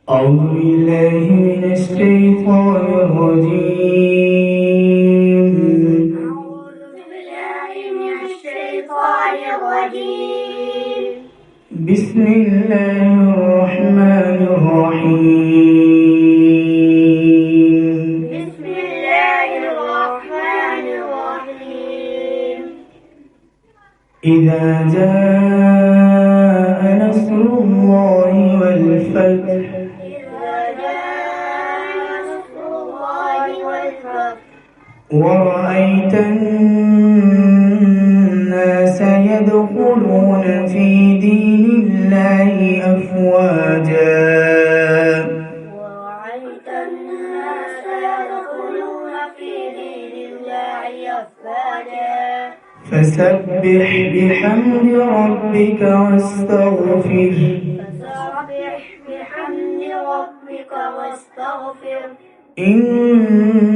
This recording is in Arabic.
أعوذ بالله من الشيطان الرجيم. بسم الله الرحمن الرحيم. إذا جاء نصر الله والفتح ورأيت الناس يدخلون في دين الله أفواجا فسبح بحمد ربك واستغفره إنه